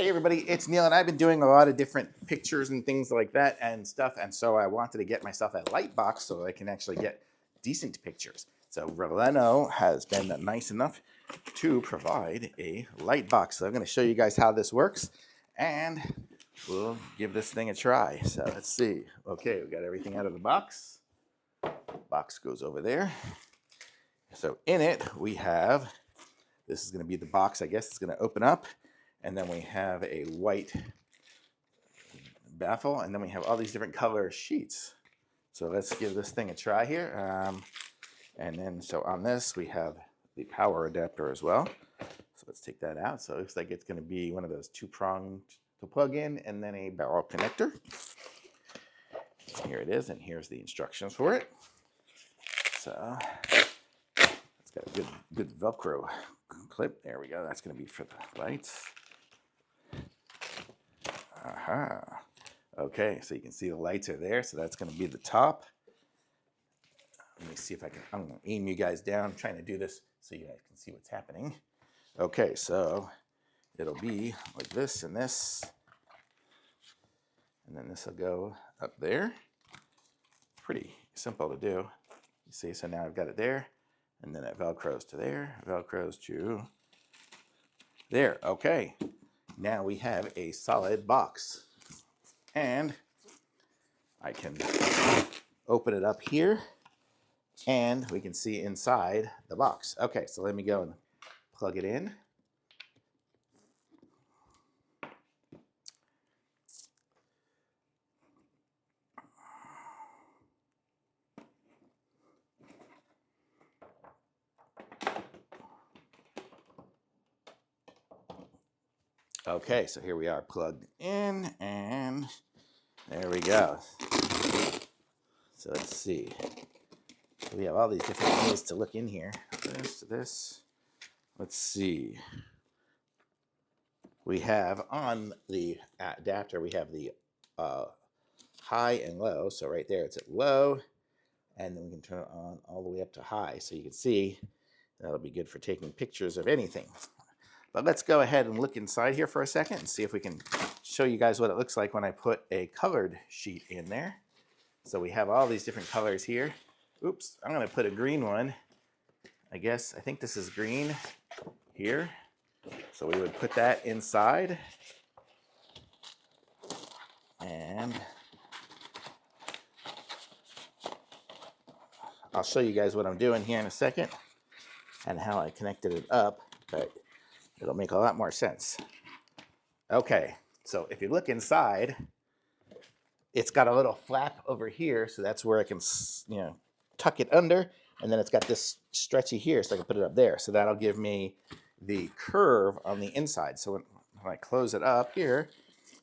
Hey everybody, it's Neil, and I've been doing a lot of different pictures and things like that and stuff, and so I wanted to get myself a light box so I can actually get decent pictures. So RALENO has been nice enough to provide a light box. So I'm going to show you guys how this works, and we'll give this thing a try. So let's see. Okay, we got everything out of the box. Box goes over there. So in it we have, this is going to be the box, I guess. It's going to open up. And then we have a white baffle, and then we have all these different color sheets. So let's give this thing a try here. And then, so on this, we have the power adapter as well. So let's take that out. So it looks like it's going to be one of those two-pronged to plug in, and then a barrel connector. Here it is, and here's the instructions for it. So it's got a good Velcro clip. There we go. That's going to be for the lights. Aha. Okay, so you can see the lights are there, so that's going to be the top. Let me see if I can, I'm going to aim you guys down. I'm trying to do this so you guys can see what's happening. Okay, so it'll be like this and this. And then this will go up there. Pretty simple to do. You see, so now I've got it there. And then it Velcros to there, Velcros to there. Okay. Now we have a solid box, and I can open it up here, and we can see inside the box. Okay, so let me go and plug it in. Okay, so here we are plugged in, and there we go. So let's see. So we have all these different ways to look in here. This to this. Let's see. We have on the adapter, we have the high and low. So right there, it's at low, and then we can turn it on all the way up to high. So you can see that'll be good for taking pictures of anything. But let's go ahead and look inside here for a second and see if we can show you guys what it looks like when I put a colored sheet in there. So we have all these different colors here. Oops, I'm going to put a green one. I think this is green here. So we would put that inside. And I'll show you guys what I'm doing here in a second and how I connected it up, but it'll make a lot more sense. Okay, so if you look inside, it's got a little flap over here, so that's where I can, tuck it under, and then it's got this stretchy here, so I can put it up there. So that'll give me the curve on the inside. So when I close it up here,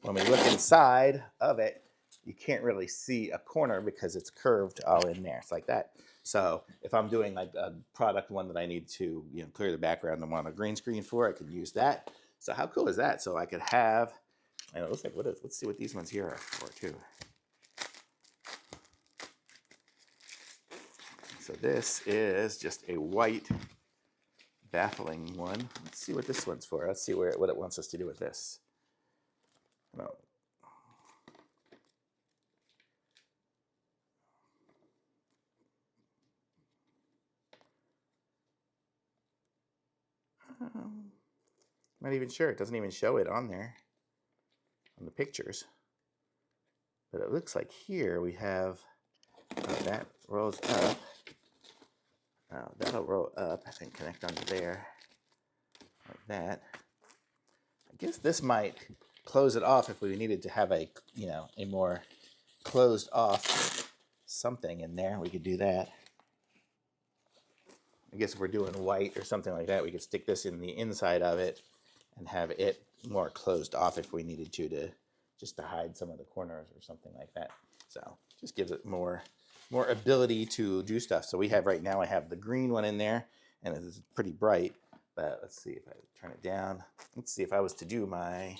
when we look inside of it, you can't really see a corner because it's curved all in there. It's like that. So if I'm doing like a product one that I need to clear the background and want a green screen for, I could use that. So how cool is that? So I could have, and it looks like, let's see what these ones here are for too. So this is just a white baffling one. Let's see what this one's for. Let's see what it wants us to do with this. No. Not even sure. It doesn't even show it on there on the pictures. But it looks like here we have that rolls up. That'll roll up and connect onto there like that. I guess this might close it off if we needed to have a more closed off something in there. We could do that. I guess if we're doing white or something like that, we could stick this in the inside of it and have it more closed off if we needed to just to hide some of the corners or something like that. So just gives it more ability to do stuff. So we have right now, I have the green one in there, and it's pretty bright. But let's see if I turn it down. Let's see if I was to do my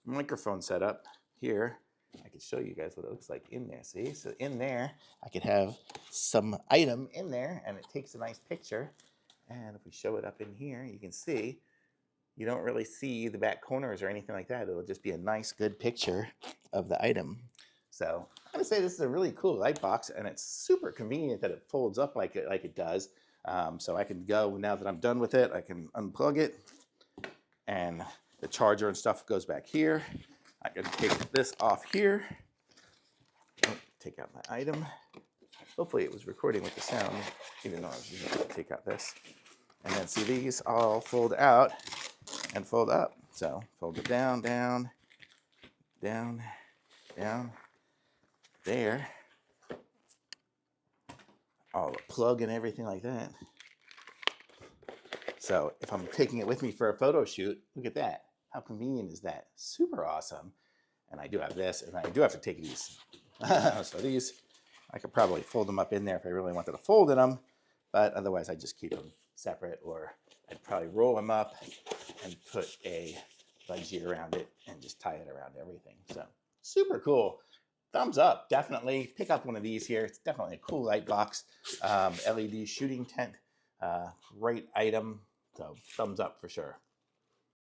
microphone setup here. I could show you guys what it looks like in there. See, so in there, I could have some item in there, and it takes a nice picture. And if we show it up in here, you can see you don't really see the back corners or anything like that. It'll just be a nice, good picture of the item. So I'm gonna say this is a really cool light box, and it's super convenient that it folds up like it does. So I can go, now that I'm done with it, I can unplug it, and the charger and stuff goes back here. I can take this off here, take out my item. Hopefully it was recording with the sound, even though I was going to take out this. And then see, these all fold out and fold up. So fold it down, down, down, down, there. All the plug and everything like that. So if I'm taking it with me for a photo shoot, look at that. How convenient is that? Super awesome. And I do have this, and I do have to take these. So these, I could probably fold them up in there if I really wanted to fold in them, but otherwise I just keep them separate, or I'd probably roll them up and put a budgie around it and just tie it around everything. So super cool. Thumbs up, definitely. Pick up one of these here. It's definitely a cool light box. LED shooting tent, great item. So thumbs up for sure.